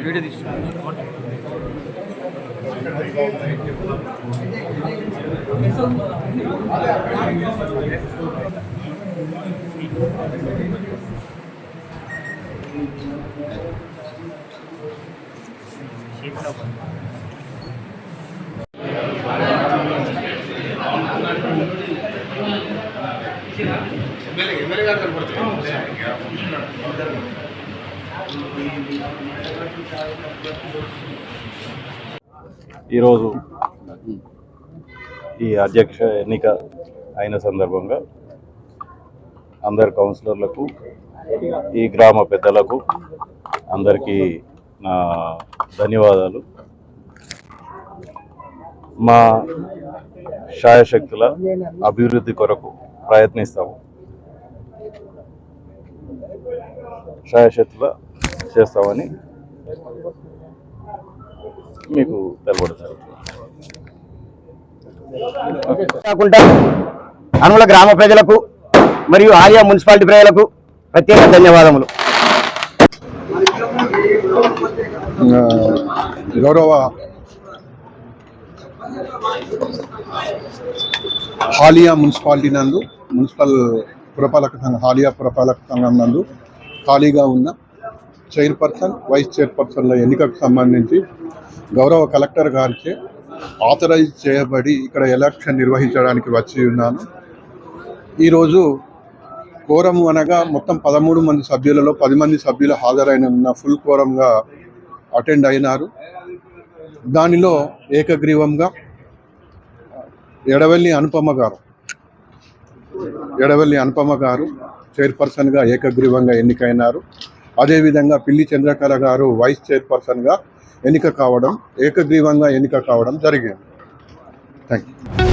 Video తీసుకున్నాను. ఈరోజు ఈ అధ్యక్ష ఎన్నిక అయిన సందర్భంగా అందరు కౌన్సిలర్లకు, ఈ గ్రామ పెద్దలకు అందరికీ నా ధన్యవాదాలు. మా శాయశక్తుల అభివృద్ధి కొరకు ప్రయత్నిస్తాము. శాయశక్తుల చేస్తామని మీకు తెలపడతారు. కాకుండా అనుల గ్రామ ప్రజలకు మరియు ఆలియా మున్సిపాలిటీ ప్రజలకు ప్రత్యేక ధన్యవాదములు. గౌరవ హాలియా మున్సిపాలిటీ నందు మున్సిపల్ పురపాలక సంఘం హాలియా పురపాలక సంఘం నందు ఖాళీగా ఉన్న చైర్పర్సన్, వైస్ చైర్పర్సన్ల ఎన్నికకు సంబంధించి గౌరవ కలెక్టర్ గారిచే ఆథరైజ్ చేయబడి ఇక్కడ ఎలక్షన్ నిర్వహించడానికి వచ్చి ఉన్నాను. ఈరోజు కోరం అనగా మొత్తం 13 మంది సభ్యులలో 10 మంది సభ్యులు హాజరైన ఫుల్ కోరంగా అటెండ్ అయినారు. దానిలో ఏకగ్రీవంగా ఎడవెల్లి అనుపమ గారు చైర్పర్సన్గా ఏకగ్రీవంగా ఎన్నికైనారు. అదేవిధంగా పిల్లి చంద్రకళ గారు వైస్ చైర్పర్సన్గా ఏకగ్రీవంగా ఎన్నిక కావడం జరిగింది. Thank you.